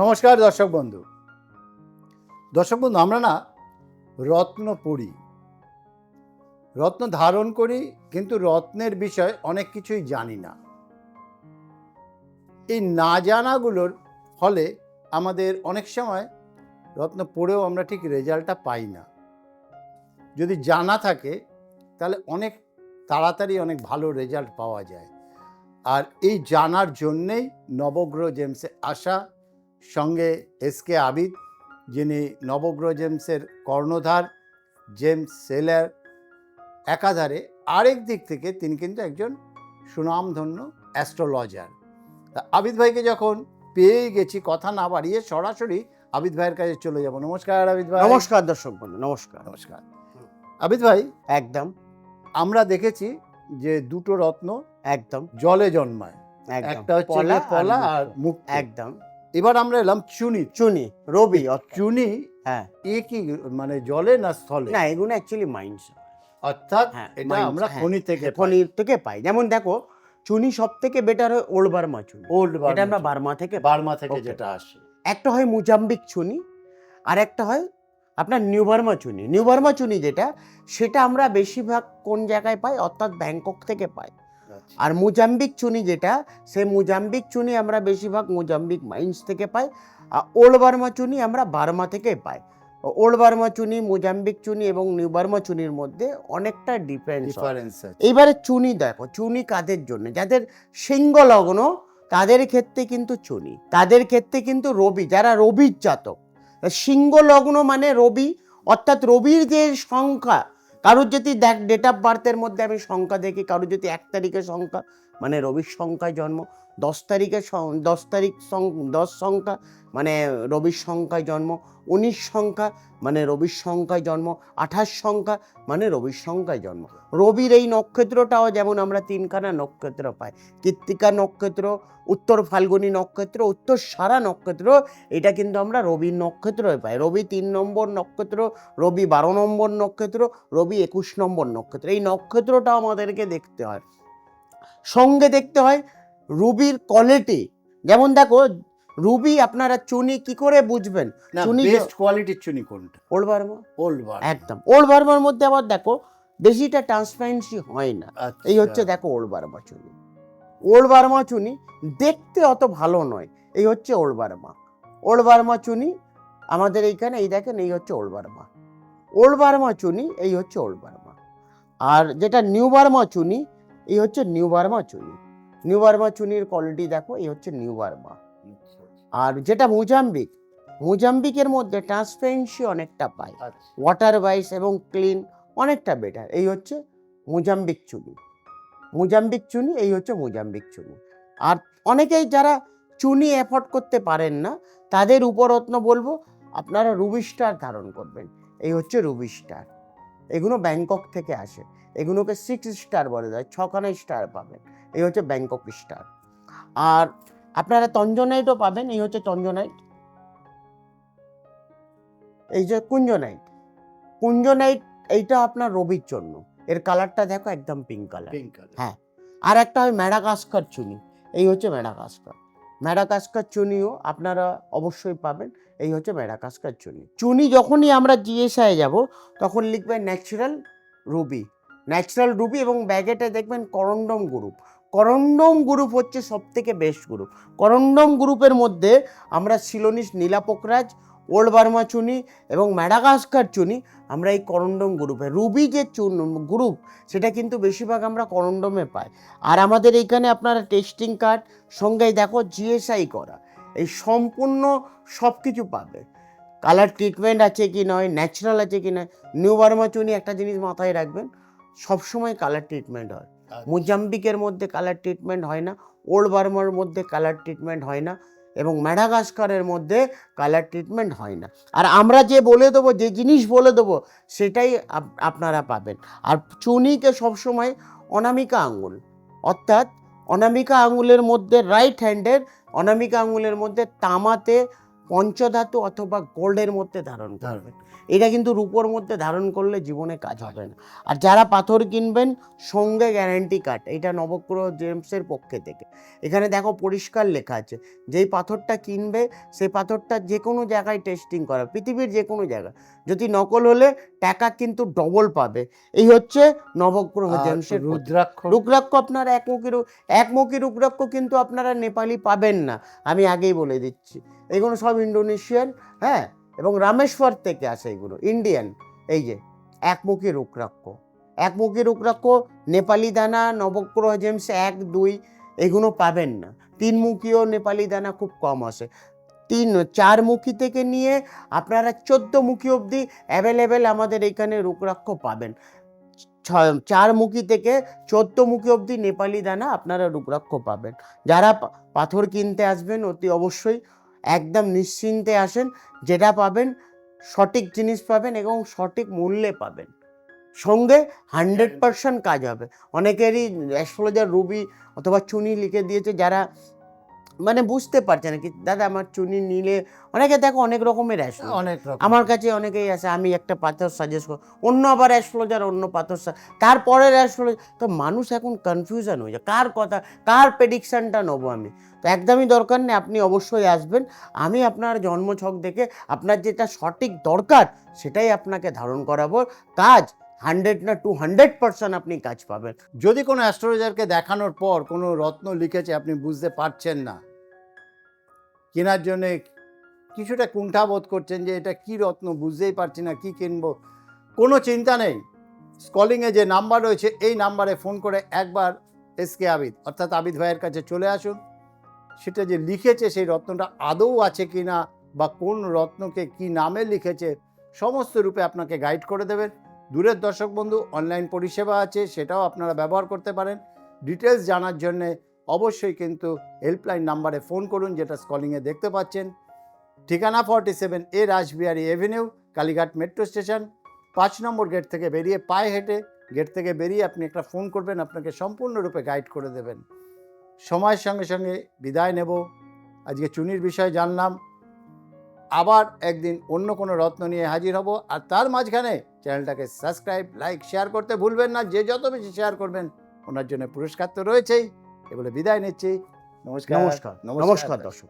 নমস্কার দর্শক বন্ধু। আমরা না রত্ন পড়ি, রত্ন ধারণ করি, কিন্তু রত্নের বিষয় অনেক কিছুই জানি না। এই না জানাগুলোর ফলে আমাদের অনেক সময় রত্ন পড়েও আমরা ঠিক রেজাল্টটা পাই না। যদি জানা থাকে তাহলে অনেক তাড়াতাড়ি অনেক ভালো রেজাল্ট পাওয়া যায়। আর এই জানার জন্যেই নবগ্রহ জেমসে আসা, সঙ্গে এসকে আবিদ, যিনি নবগ্রহ জেমসের কর্ণধার, জেমস সেলার একাধারে। আরেক দিক থেকে তিনি কিন্তু একজন সুনামধন্য অ্যাস্ট্রোলজার। তা আবিদ ভাইকে যখন পেয়ে গেছি, কথা না বাড়িয়ে সরাসরি আবিদ ভাইয়ের কাছে চলে যাব। নমস্কার আবিদ ভাই। নমস্কার দর্শক বন্ধু। নমস্কার। নমস্কার আবিদ ভাই। একদম আমরা দেখেছি যে দুটো রত্ন একদম জলে জন্মায়, একদম একটা হচ্ছে পলা আর মুখ। একদম। এবার আমরা এলাম চুনি। রবি। চুনি হ্যাঁ, এ কি মানে জলে না স্থলে? না, এগুলো অ্যাকচুয়ালি মাইন্স, অর্থাৎ এটা আমরা খনি থেকে পাই। যেমন দেখো, চুনি সব থেকে বেটার হয় ওল্ড বার্মা চুনি। এটা আমরা বার্মা থেকে যেটা আসে। একটা হয় মুজাম্বিক চুনি, আর একটা হয় আপনার নিউ বার্মা চুনি। নিউ বার্মা চুনি যেটা, সেটা আমরা বেশিরভাগ কোন জায়গায় পাই, অর্থাৎ ব্যাংকক থেকে পাই। আর মুজাম্বিক চুনি যেটা, সেই মুজাম্বিক চুনি আমরা বেশিরভাগ মুজাম্বিক মাইন্স থেকে পাই। আর ওল্ড বার্মা চুনি আমরা বার্মা থেকে পাই। ওল্ড বার্মা চুনি, মুজাম্বিক চুনি এবং নিউ বার্মা চুনির মধ্যে অনেকটা ডিফারেন্স আছে। এইবারে চুনি দেখো, চুনি কাদের জন্য? যাদের সিংহ লগ্ন তাদের ক্ষেত্রে কিন্তু চুনি, তাদের ক্ষেত্রে কিন্তু রবি, যারা রবির জাতক। সিংহ লগ্ন মানে রবি, অর্থাৎ রবির যে সংখ্যা, কারোর যদি ডেট অফ বার্থের মধ্যে আমি সংখ্যা দেখি, কারোর যদি 1 তারিখের সংখ্যা মানে রবির সংখ্যায় জন্ম, 10 সংখ্যা মানে রবির সংখ্যায় জন্ম, 19 সংখ্যা মানে রবির সংখ্যায় জন্ম, 28 সংখ্যা মানে রবির সংখ্যায় জন্ম। রবির এই নক্ষত্রটাও যেমন আমরা 3খানা নক্ষত্র পাই, কৃত্তিকা নক্ষত্র, উত্তর ফাল্গুনী নক্ষত্র, উত্তর সারা নক্ষত্র, এটা কিন্তু আমরা রবির নক্ষত্রই পাই। রবি 3 নম্বর নক্ষত্র, রবি 12 নম্বর নক্ষত্র, রবি 21 নম্বর নক্ষত্র। এই নক্ষত্রটা আমাদেরকে দেখতে হয়, সঙ্গে দেখতে হয় রুবির কোয়ালিটি। যেমন দেখো, রুবি আপনারা চুনি কি করে বুঝবেন? চুনি বেস্ট কোয়ালিটির চুনি কোনটা? Old Burma. একদম ওল্ড বার্মার মধ্যে আবার দেখো বেশিটা ট্রান্সপারেন্সি হয় না। এই হচ্ছে দেখো ওল্ড বার্মা চুনি। ওল্ড বার্মা চুনি দেখতে অত ভালো নয়, এই হচ্ছে ওল্ড বার্মা। ওল্ড বার্মা চুনি আমাদের এইখানে, এই দেখেন, এই হচ্ছে ওল্ড বার্মা। ওল্ড বার্মা চুনি, এই হচ্ছে ওল্ড বার্মা। আর যেটা নিউ বার্মা চুনি, এই হচ্ছে নিউ বার্মা চুনি। নিউ বার্মা চুনির কোয়ালিটি দেখো, এই হচ্ছে নিউ বার্মা। আর যেটা মুজাম্বিকের মধ্যে ট্রান্সপারেন্সি অনেকটা পাই, ওয়াটার ওয়াইজ এবং ক্লিন অনেকটা বেটার। এই হচ্ছে মুজাম্বিক চুনি। এই হচ্ছে মুজাম্বিক চুনি। আর অনেকেই যারা চুনি অ্যাফোর্ড করতে পারেন না, তাদের উপরত্ন বলবো আপনারা রুবি স্টার ধারণ করবেন। এই হচ্ছে রুবি স্টার। এগুলো ব্যাংকক থেকে আসে, এগুলোকে 6 স্টার বলে যায়, 6খানা স্টার পাবেন। এই হচ্ছে ব্যাংকক স্টার। আর আপনারা তঞ্জনাইটও পাবেন। এই হচ্ছে তঞ্জনাইট। এই যে কুঞ্জনাইট, এইটা আপনার রবির জন্য। এর কালারটা দেখো, একদম পিঙ্ক কালার। হ্যাঁ। আর একটা হয় ম্যাডাগাস্কার চুনি। এই হচ্ছে ম্যাডাগাস্কার চুনিও আপনারা অবশ্যই পাবেন। এই হচ্ছে ম্যাডাগাস্কার চুনি। যখনই আমরা জিএসআই যাব, তখন লিখবেন ন্যাচারাল রুবি এবং ব্যাগেটে দেখবেন করন্ডম গ্রুপ হচ্ছে সব থেকে বেস্ট গ্রুপ। করন্ডম গ্রুপের মধ্যে আমরা সিলোনিস নীলাপোকরাজ, ওল্ড বার্মা চুনি এবং ম্যাডাগাস্কার চুনি, আমরা এই করন্ডম গ্রুপে। রুবি যে গ্রুপ, সেটা কিন্তু বেশিরভাগ আমরা করন্ডমে পাই। আর আমাদের এইখানে আপনারা টেস্টিং কার্ড সঙ্গে দেখো জিএসআই করা, এই সম্পূর্ণ সব কিছু পাবে। কালার ট্রিটমেন্ট আছে কি নয়, ন্যাচারাল আছে কি নয়। নিউ বার্মা চুনি একটা জিনিস মাথায় রাখবেন, সবসময় কালার ট্রিটমেন্ট হয়। মোজাম্বিকের মধ্যে কালার ট্রিটমেন্ট হয় না, ওল্ড বার্মার মধ্যে কালার ট্রিটমেন্ট হয় না, এবং ম্যাডাগাস্কারের মধ্যে কালার ট্রিটমেন্ট হয় না। আর আমরা যে জিনিস বলে দেবো সেটাই আপনারা পাবেন। আর চুনিকে সবসময় অনামিকা আঙুল, অর্থাৎ অনামিকা আঙুলের মধ্যে রাইট হ্যান্ডের অনামিকা আঙুলের মধ্যে তামাতে পঞ্চধাতু অথবা গোল্ডের মধ্যে ধারণ করবেন। এটা কিন্তু রূপোর মধ্যে ধারণ করলে জীবনে কাজ হবে না। আর যারা পাথর কিনবেন সঙ্গে গ্যারান্টি কার্ড, এটা নবগ্রহ জেমসের পক্ষে থেকে। এখানে দেখো পরিষ্কার লেখা আছে, যেই পাথরটা কিনবে সেই পাথরটা যে কোনো জায়গায় টেস্টিং করা, পৃথিবীর যে কোনো জায়গায়, যদি নকল হলে টাকা কিন্তু ডবল পাবে। এই হচ্ছে নবগ্রহ জেমসের রুদ্রাক্ষ। রুদ্রাক্ষ আপনার একমুখী রুদ্রাক্ষ কিন্তু আপনারা নেপালি পাবেন না, আমি আগেই বলে দিচ্ছি। এগুলো সব ইন্ডোনেশিয়ান, হ্যাঁ, এবং রামেশ্বর থেকে আসে এগুলো, ইন্ডিয়ান। এই যে একমুখী রুদ্রাক্ষ, একমুখী রুদ্রাক্ষ নেপালি দানা নবগ্রহ জেমস 1, 2 এগুলো পাবেন না। তিনমুখীও নেপালি দানা খুব কম আসে। 4 মুখী থেকে নিয়ে আপনারা 14 মুখী অবধি অ্যাভেলেবেল আমাদের এখানে রুদ্রাক্ষ পাবেন। 4 মুখী থেকে 14 মুখী অবধি নেপালি দানা আপনারা রুদ্রাক্ষ পাবেন। যারা পাথর কিনতে আসবেন অতি অবশ্যই একদম নিশ্চিন্তে আসেন, যেটা পাবেন সঠিক জিনিস পাবেন এবং সঠিক মূল্যে পাবেন, সঙ্গে 100% কাজ হবে। অনেকেরই অ্যাস্ট্রোলজার রুবি অথবা চুনি লিখে দিয়েছে, যারা মানে বুঝতে পারছে না কি দাদা আমার চুনি নিলে, অনেকে দেখো অনেক রকমের অনেক রকম। আমার কাছে অনেকেই আছে, আমি একটা পাথর সাজেস্ট করি, অন্য আবার অ্যাস্ট্রোলজার অন্য পাথর, তারপরের অ্যাস্ট্রোলজার, তো মানুষ এখন কনফিউশন হয়ে যায় কার কথা কার প্রেডিকশনটা নেবো আমি। তো একদমই দরকার নেই, আপনি অবশ্যই আসবেন, আমি আপনার জন্মছক দেখে আপনার যেটা সঠিক দরকার সেটাই আপনাকে ধারণ করাবো। কাজ 100 না 200% আপনি কাজ পাবেন। যদি কোনো অ্যাস্ট্রোলজারকে দেখানোর পর কোনো রত্ন লিখেছে আপনি বুঝতে পারছেন না, কেনার জন্যে কিছুটা কুণ্ঠাবোধ করছেন যে এটা কি রত্ন বুঝতেই পারছি না কি কিনবো, কোনো চিন্তা নেই। স্কলিংয়ে যে নাম্বার রয়েছে এই নাম্বারে ফোন করে একবার এসকে আবিদ অর্থাৎ আবিদ ভাইয়ের কাছে চলে আসুন। সেটা যে লিখেছে সেই রত্নটা আদৌ আছে কি না বা কোন রত্নকে কি নামে লিখেছে সমস্ত রূপে আপনাকে গাইড করে দেবেন। দূরের দর্শক বন্ধু, অনলাইন পরিষেবা আছে, সেটাও আপনারা ব্যবহার করতে পারেন। ডিটেলস জানার জন্যে অবশ্যই কিন্তু হেল্পলাইন নাম্বারে ফোন করুন, যেটা স্কলিংয়ে দেখতে পাচ্ছেন। ঠিকানা 47A Rashbehari Avenue, Kalighat metro station, 5 নম্বর গেট থেকে বেরিয়ে পায়ে হেঁটে গেট থেকে বেরিয়ে আপনি একটা ফোন করবেন, আপনাকে সম্পূর্ণরূপে গাইড করে দেবেন। সময়ের সঙ্গে সঙ্গে বিদায় নেব। আজকে চুনির বিষয় জানলাম, আবার একদিন অন্য কোনো রত্ন নিয়ে হাজির হব। আর তার মাঝখানে চ্যানেলটাকে সাবস্ক্রাইব, লাইক, শেয়ার করতে ভুলবেন না। যে যত বেশি শেয়ার করবেন ওনার জন্য পুরস্কার তো রয়েছেই। এগুলো বিদায় নিচ্ছি। নমস্কার। নমস্কার দর্শক।